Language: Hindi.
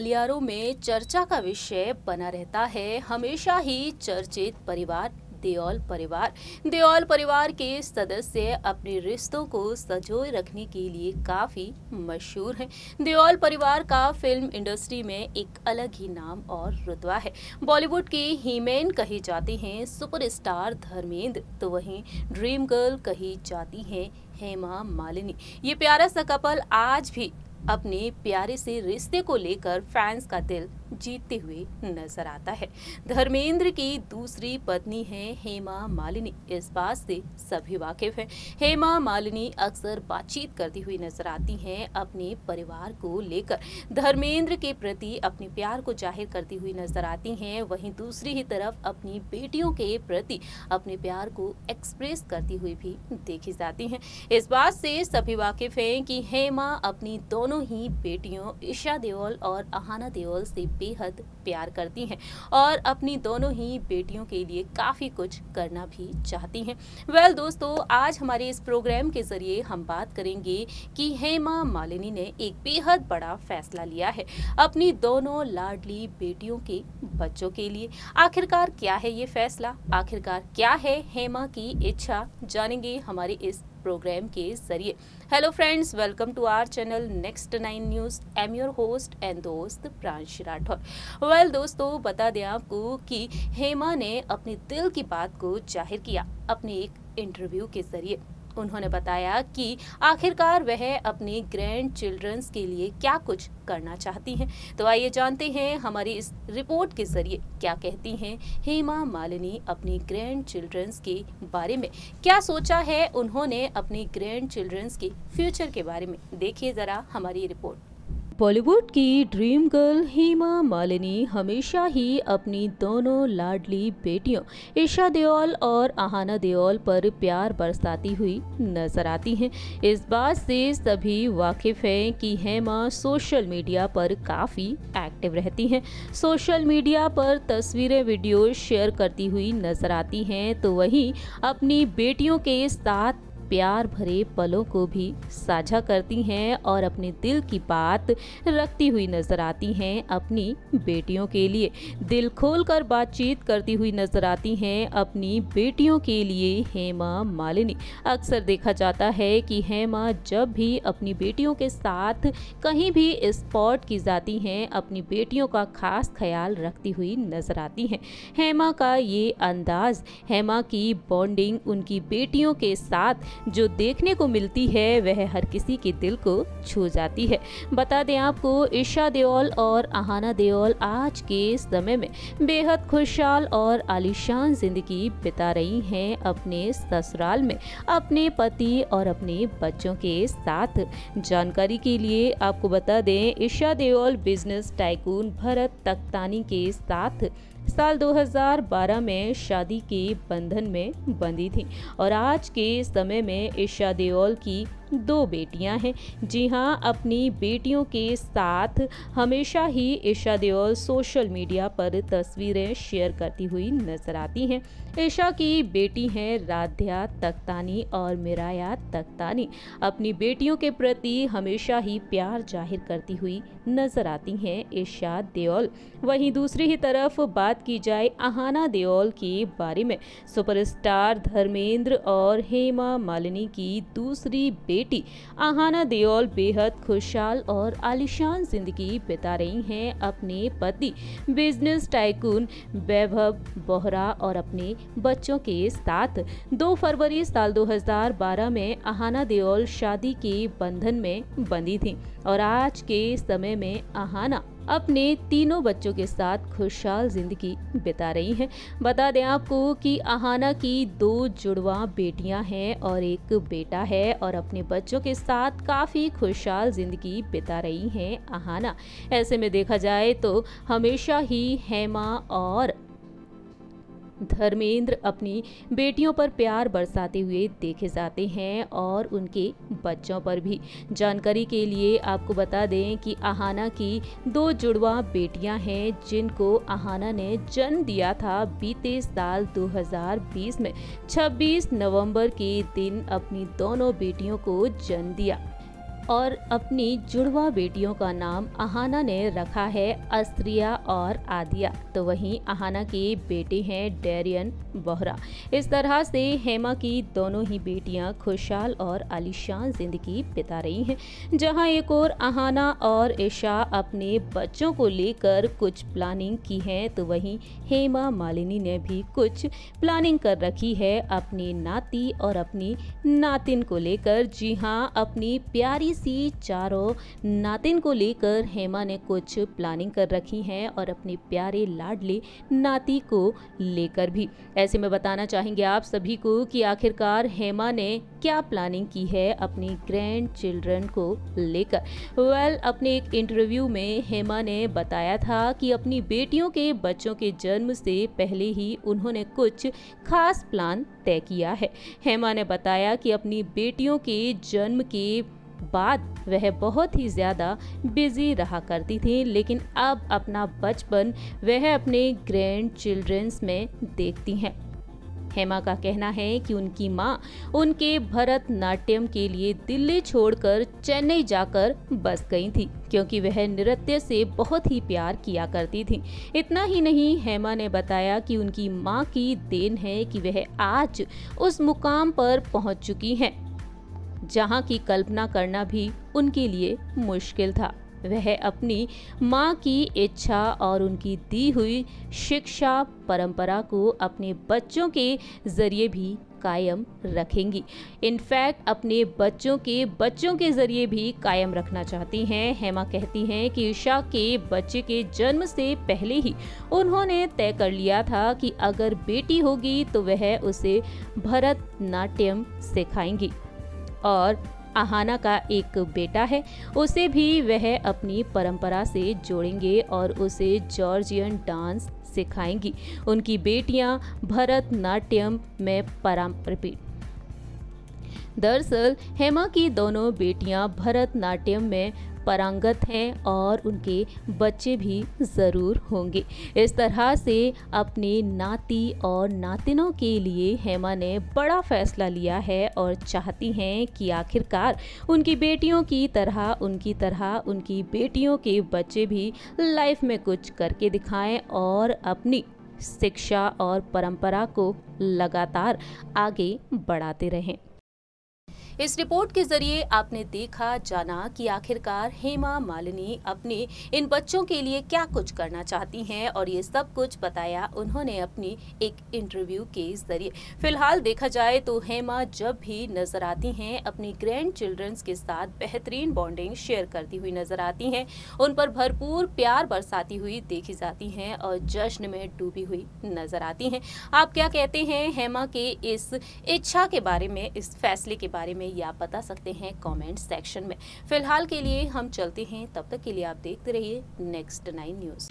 गलियारों में चर्चा का विषय बना रहता है हमेशा ही चर्चित परिवार देओल परिवार। देओल परिवार के सदस्य अपने रिश्तों को संजोए रखने के लिए काफी मशहूर हैं। देओल परिवार का फिल्म इंडस्ट्री में एक अलग ही नाम और रुतबा है। बॉलीवुड की हीमैन कही जाती हैं सुपरस्टार धर्मेंद्र, तो वहीं ड्रीम गर्ल कही जाती हैं हेमा मालिनी। ये प्यारा सा कपल आज भी अपने प्यारे से रिश्ते को लेकर फैंस का दिल जीतते हुए नजर आता है। धर्मेंद्र की दूसरी पत्नी है हेमा मालिनी, इस बात से सभी वाकिफ हैं। हेमा मालिनी अक्सर बातचीत करती हुई नजर आती हैं अपने परिवार को लेकर, धर्मेंद्र के प्रति अपने प्यार को जाहिर करती हुई नजर आती हैं। वहीं दूसरी ही तरफ अपनी बेटियों के प्रति अपने प्यार को एक्सप्रेस करती हुई भी देखी जाती हैं। इस बात से सभी वाकिफ हैं कि हेमा अपनी दोनों ही बेटियों ईशा देओल और अहाना देओल से बेहद प्यार करती हैं और अपनी दोनों ही बेटियों के लिए काफी कुछ करना भी चाहती हैं। दोस्तों, आज हमारे इस प्रोग्राम के जरिए हम बात करेंगे कि हेमा मालिनी ने एक बेहद बड़ा फैसला लिया है अपनी दोनों लाडली बेटियों के बच्चों के लिए। आखिरकार क्या है ये फैसला, आखिरकार क्या है हेमा की इच्छा, जानेंगे हमारे इस प्रोग्राम के जरिए। Hello friends, welcome to our channel next 9 news. I am your host and दोस्त प्रांशी राठौर। दोस्तों, बता दें आपको कि हेमा ने अपने दिल की बात को जाहिर किया अपने एक इंटरव्यू के जरिए। उन्होंने बताया कि आखिरकार वह अपने ग्रैंड चिल्ड्रंस के लिए क्या कुछ करना चाहती हैं। तो आइए जानते हैं हमारी इस रिपोर्ट के जरिए क्या कहती हैं हेमा मालिनी अपनी ग्रैंड चिल्ड्रंस के बारे में, क्या सोचा है उन्होंने अपने ग्रैंड चिल्ड्रंस के फ्यूचर के बारे में। देखिए जरा हमारी रिपोर्ट। बॉलीवुड की ड्रीम गर्ल हेमा मालिनी हमेशा ही अपनी दोनों लाडली बेटियों ईशा देओल और अहाना देओल पर प्यार बरसाती हुई नजर आती हैं। इस बात से सभी वाकिफ हैं कि हेमा सोशल मीडिया पर काफ़ी एक्टिव रहती हैं। सोशल मीडिया पर तस्वीरें वीडियो शेयर करती हुई नजर आती हैं, तो वहीं अपनी बेटियों के साथ प्यार भरे पलों को भी साझा करती हैं और अपने दिल की बात रखती हुई नजर आती हैं अपनी बेटियों के लिए। दिल खोलकर बातचीत करती हुई नजर आती हैं अपनी बेटियों के लिए हेमा मालिनी। अक्सर देखा जाता है कि हेमा जब भी अपनी बेटियों के साथ कहीं भी स्पॉट की जाती हैं, अपनी बेटियों का खास ख्याल रखती हुई नजर आती हैं। हेमा का ये अंदाज, हेमा की बॉन्डिंग उनकी बेटियों के साथ जो देखने को मिलती है वह हर किसी के दिल को छू जाती है। बता दें आपको, ईशा देओल और अहाना देओल आज के समय में बेहद खुशहाल और आलीशान जिंदगी बिता रही हैं अपने ससुराल में अपने पति और अपने बच्चों के साथ। जानकारी के लिए आपको बता दें, ईशा देओल बिजनेस टाइकून भरत तख्तानी के साथ साल 2012 में शादी के बंधन में बंधी थी और आज के समय में ईशा देओल की 2 बेटियां हैं। जी हां, अपनी बेटियों के साथ हमेशा ही ईशा देओल सोशल मीडिया पर तस्वीरें शेयर करती हुई नजर आती हैं। ईशा की बेटी हैं राध्या तख्तानी और मिराया तख्तानी। अपनी बेटियों के प्रति हमेशा ही प्यार जाहिर करती हुई नजर आती हैं ईशा देओल। वहीं दूसरी ही तरफ बात की जाए अहाना देओल के बारे में, सुपरस्टार धर्मेंद्र और हेमा मालिनी की दूसरी बेटी अहाना देओल बेहद खुशहाल और आलीशान जिंदगी बिता रही हैं अपने पति बिजनेस टाइकून वैभव बोहरा और अपने बच्चों के साथ। 2 फरवरी साल 2012 में अहाना देओल शादी के बंधन में बंधी थी और आज के समय में अहाना अपने 3 बच्चों के साथ खुशहाल जिंदगी बिता रही हैं। बता दें आपको कि अहाना की 2 जुड़वा बेटियां हैं और एक बेटा है और अपने बच्चों के साथ काफ़ी खुशहाल जिंदगी बिता रही हैं अहाना। ऐसे में देखा जाए तो हमेशा ही हेमा और धर्मेंद्र अपनी बेटियों पर प्यार बरसाते हुए देखे जाते हैं और उनके बच्चों पर भी। जानकारी के लिए आपको बता दें कि अहाना की 2 जुड़वा बेटियां हैं जिनको अहाना ने जन्म दिया था बीते साल 2020 में 26 नवंबर के दिन अपनी दोनों बेटियों को जन्म दिया। और अपनी जुड़वा बेटियों का नाम अहाना ने रखा है अस्त्रिया और आदिया। तो वहीं अहाना के बेटे हैं डेरियन बोहरा। इस तरह से हेमा की दोनों ही बेटियां खुशहाल और आलीशान जिंदगी बिता रही हैं। जहां एक और अहाना और ईशा अपने बच्चों को लेकर कुछ प्लानिंग की है, तो वहीं हेमा मालिनी ने भी कुछ प्लानिंग कर रखी है अपनी नाती और अपनी नातिन को लेकर। जी हाँ, अपनी प्यारी सी चारों नातिन को लेकर हेमा ने कुछ प्लानिंग कर रखी है और अपने प्यारे लाडले नाती को लेकर भी। ऐसे में बताना चाहेंगे आप सभी को कि आखिरकार हेमा ने क्या प्लानिंग की है अपनी ग्रैंड चिल्ड्रन को लेकर। अपने एक इंटरव्यू में हेमा ने बताया था कि अपनी बेटियों के बच्चों के जन्म से पहले ही उन्होंने कुछ खास प्लान तय किया है। हेमा ने बताया कि अपनी बेटियों के जन्म के बाद वह बहुत ही ज़्यादा बिजी रहा करती थी, लेकिन अब अपना बचपन वह अपने ग्रैंड चिल्ड्रंस में देखती हैं। हेमा का कहना है कि उनकी माँ उनके भरतनाट्यम के लिए दिल्ली छोड़कर चेन्नई जाकर बस गई थी, क्योंकि वह नृत्य से बहुत ही प्यार किया करती थी। इतना ही नहीं, हेमा ने बताया कि उनकी माँ की देन है कि वह आज उस मुकाम पर पहुँच चुकी हैं जहाँ की कल्पना करना भी उनके लिए मुश्किल था। वह अपनी माँ की इच्छा और उनकी दी हुई शिक्षा परंपरा को अपने बच्चों के जरिए भी कायम रखेंगी। इनफैक्ट अपने बच्चों के जरिए भी कायम रखना चाहती हैं। हेमा कहती हैं कि ईशा के बच्चे के जन्म से पहले ही उन्होंने तय कर लिया था कि अगर बेटी होगी तो वह उसे भरतनाट्यम सिखाएंगी, और अहाना का एक बेटा है, उसे भी वह अपनी परंपरा से जोड़ेंगे और उसे जॉर्जियन डांस सिखाएंगी। उनकी बेटियां भरतनाट्यम में पारंपरिक। दरअसल हेमा की दोनों बेटियां भरतनाट्यम में पारंगत हैं और उनके बच्चे भी ज़रूर होंगे। इस तरह से अपने नाती और नातिनों के लिए हेमा ने बड़ा फैसला लिया है और चाहती हैं कि आखिरकार उनकी बेटियों की तरह उनकी बेटियों के बच्चे भी लाइफ में कुछ करके दिखाएं और अपनी शिक्षा और परंपरा को लगातार आगे बढ़ाते रहें। इस रिपोर्ट के जरिए आपने देखा जाना कि आखिरकार हेमा मालिनी अपने इन बच्चों के लिए क्या कुछ करना चाहती हैं, और ये सब कुछ बताया उन्होंने अपनी एक इंटरव्यू के जरिए। फिलहाल देखा जाए तो हेमा जब भी नजर आती हैं अपनी ग्रैंड चिल्ड्रंस के साथ बेहतरीन बॉन्डिंग शेयर करती हुई नजर आती हैं, उन पर भरपूर प्यार बरसाती हुई देखी जाती हैं और जश्न में डूबी हुई नजर आती हैं। आप क्या कहते हैं हेमा के इस इच्छा के बारे में, इस फैसले के बारे में, या आप बता सकते हैं कमेंट सेक्शन में। फिलहाल के लिए हम चलते हैं, तब तक के लिए आप देखते रहिए नेक्स्ट 9 न्यूज़।